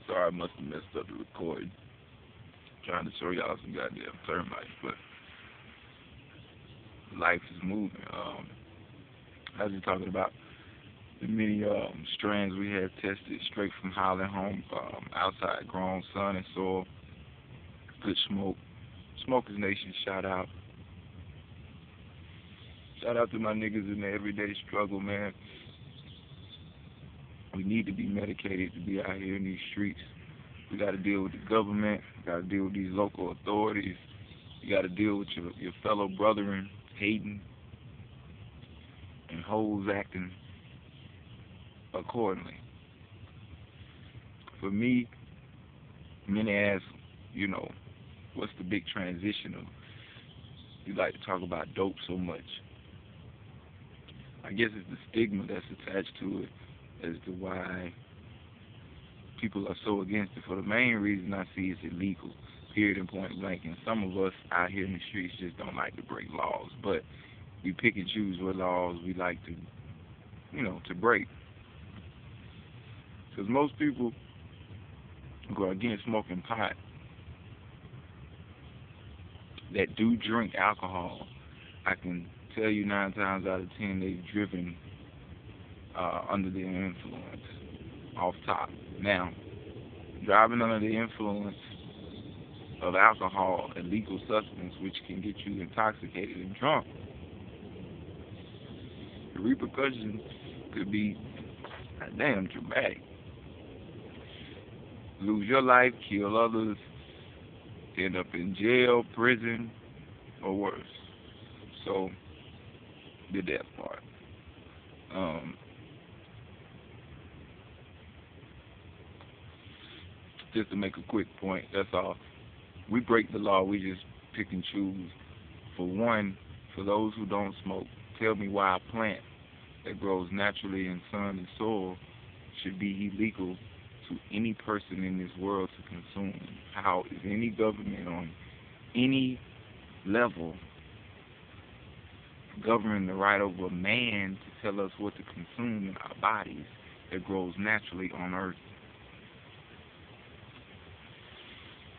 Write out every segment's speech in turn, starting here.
Sorry, I must have messed up the recording. Trying to show y'all some goddamn termites, but life is moving. I was just talking about the many strands we had tested straight from Highland Home, outside grown sun and soil, good smoke. Smokers Nation, shout out. Shout out to my niggas in the everyday struggle, man. We need to be medicated to be out here in these streets. We got to deal with the government. We got to deal with these local authorities. You got to deal with your fellow brethren hating and hoes acting accordingly. For me, many ask, you know, what's the big transition of you like to talk about dope so much? I guess it's the stigma that's attached to it as to why people are so against it. For the main reason I see it's illegal, period and point blank. And some of us out here in the streets just don't like to break laws. But we pick and choose what laws we like to, to break. Because most people who are against smoking pot that do drink alcohol, I can tell you 9 times out of 10 they've driven under the influence off top. Now, driving under the influence of alcohol, a legal substance which can get you intoxicated and drunk, the repercussions could be damn dramatic. Lose your life, kill others, end up in jail, prison, or worse. So, did that part. Just to make a quick point, that's all. We break the law, we just pick and choose. For one, for those who don't smoke, tell me why a plant that grows naturally in sun and soil should be illegal to any person in this world to consume. How is any government on any level governing the right over a man to tell us what to consume in our bodies that grows naturally on earth?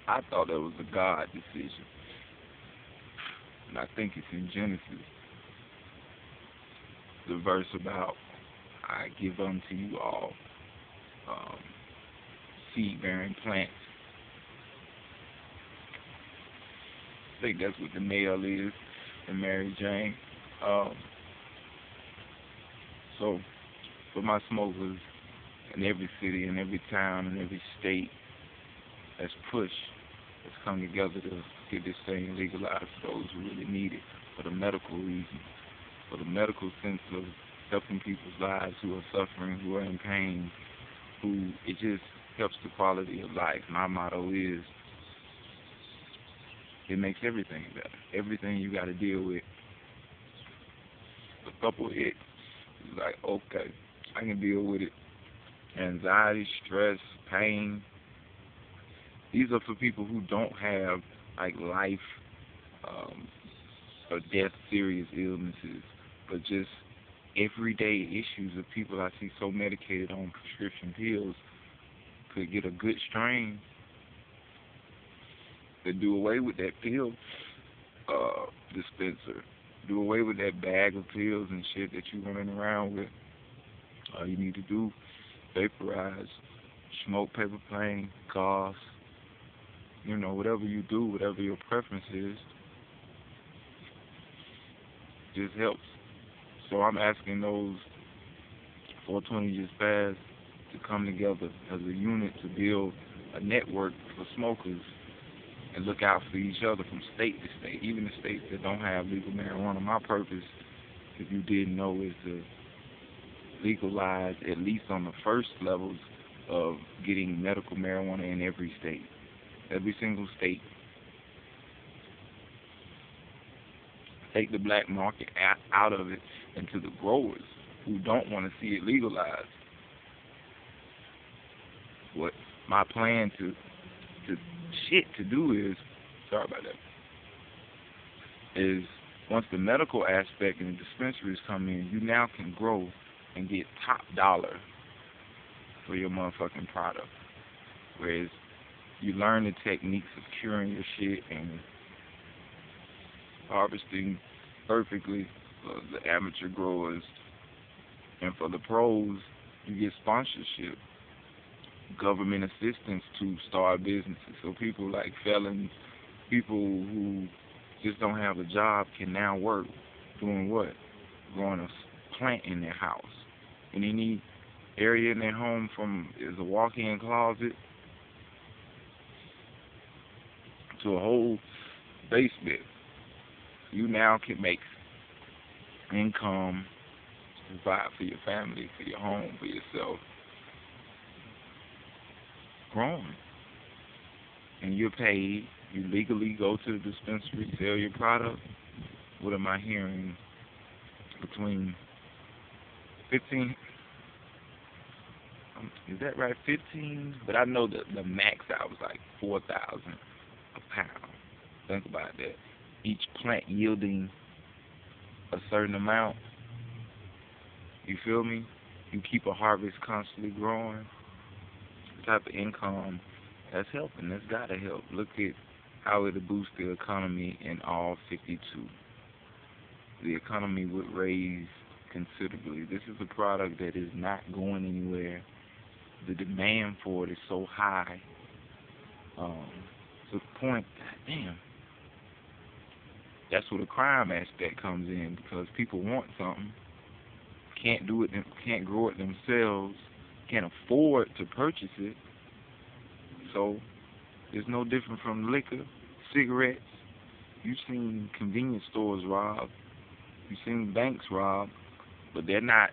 I thought that was a God decision. And I think it's in Genesis, the verse about, I give unto you all seed-bearing plants. I think that's what the male is in Mary Jane. So, for my smokers in every city, in every town, in every state, let's push. Let's come together to get this thing legalized for those who really need it, for the medical reasons, for the medical sense of helping people's lives who are suffering, who are in pain, who it just helps the quality of life. My motto is, it makes everything better. Everything you got to deal with, a couple hits, it's like, okay, I can deal with it. Anxiety, stress, pain. These are for people who don't have like life or death, serious illnesses, but just everyday issues of people I see so medicated on prescription pills could get a good strain to do away with that pill dispenser, do away with that bag of pills and shit that you running around with. All you need to do, vaporize, smoke paper plane, cough, whatever you do, whatever your preference is, just helps. So I'm asking those 420 just passed to come together as a unit to build a network for smokers and look out for each other from state to state, even the states that don't have legal marijuana. My purpose, if you didn't know, is to legalize at least on the first levels of getting medical marijuana in every state. Every single state. Take the black market out of it and to the growers who don't want to see it legalized. What my plan to do is, sorry about that, is once the medical aspect and the dispensaries come in, you now can grow and get top dollar for your motherfucking product. whereas you learn the techniques of curing your shit and harvesting perfectly for the amateur growers, and for the pros, you get sponsorship, government assistance to start businesses. So people like felons, people who just don't have a job can now work doing what? Growing a plant in their house. When they need area in their home from is a walk-in closet to a whole basement, you now can make income to provide for your family, for your home, for yourself. Growing. And you're paid. You legally go to the dispensary, sell your product. What am I hearing? Between 15, is that right? 15? But I know that the max out was like 4,000 a pound. Think about that. Each plant yielding a certain amount. You feel me? You keep a harvest constantly growing. The type of income that's helping. That's gotta help. Look at how it'll boost the economy in all 52. The economy would raise considerably. This is a product that is not going anywhere. The demand for it is so high. To the point, goddamn, that's where the crime aspect comes in, because people want something, can't do it, can't grow it themselves, can't afford to purchase it. So it's no different from liquor, cigarettes. You've seen convenience stores robbed. You've seen banks robbed, but they're not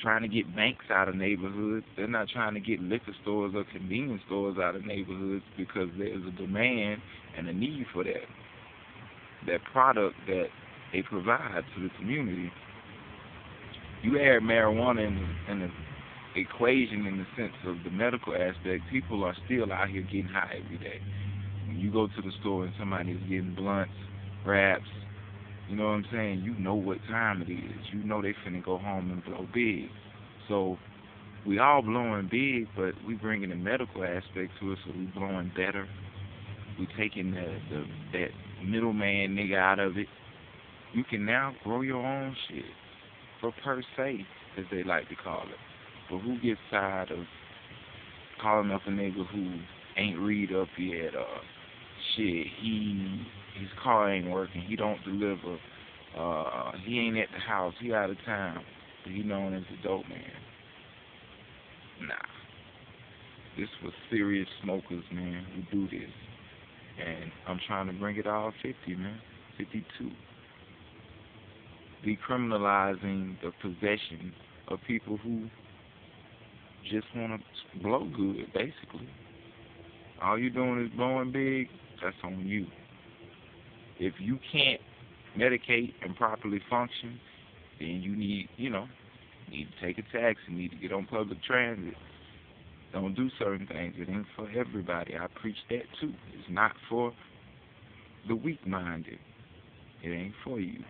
trying to get banks out of neighborhoods. They're not trying to get liquor stores or convenience stores out of neighborhoods, because there's a demand and a need for that product that they provide to the community. You add marijuana in the equation in the sense of the medical aspect, people are still out here getting high every day. When you go to the store and somebody's getting blunts, wraps, you know what I'm saying? You know what time it is. You know they finna go home and blow big. So we all blowing big, but we bringing the medical aspect to it, so we blowing better. We taking that middleman nigga out of it. You can now grow your own shit for per se, as they like to call it. But who gets tired of calling up a nigga who ain't read up yet, or shit, his car ain't working, he don't deliver, he ain't at the house, he out of town, but he known as a dope man. Nah. This was serious smokers, man, who do this. And I'm trying to bring it all 50, man. 52. Decriminalizing the possession of people who just want to blow good, basically. All you're doing is blowing big, that's on you. If you can't medicate and properly function, then you need to take a taxi, need to get on public transit. Don't do certain things. It ain't for everybody. I preach that too. It's not for the weak-minded. It ain't for you.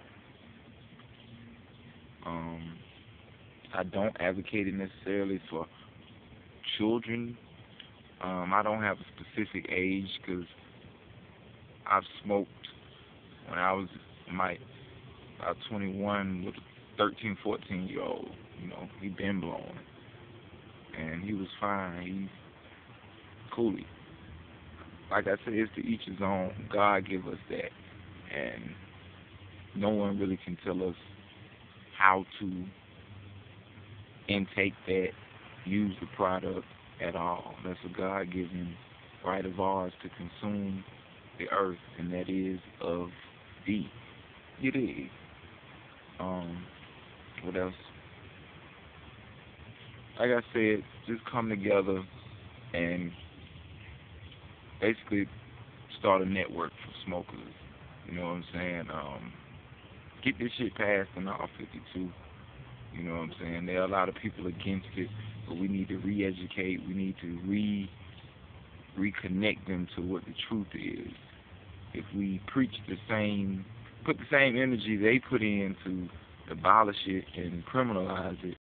I don't advocate it necessarily for children. I don't have a specific age, because I've smoked when I was about 21 with a 13, 14-year-old. He been blowing. And he was fine. He's coolie. Like I said, it's to each his own. God give us that. And no one really can tell us how to intake that, use the product at all. That's a God-given right of ours to consume the earth, and that is of thee. It is. What else? Like I said, just come together and basically start a network for smokers. You know what I'm saying? Get this shit passed in all 52. You know what I'm saying? There are a lot of people against it, but we need to re-educate. We need to reconnect them to what the truth is. If we put the same energy they put in to abolish it and criminalize it,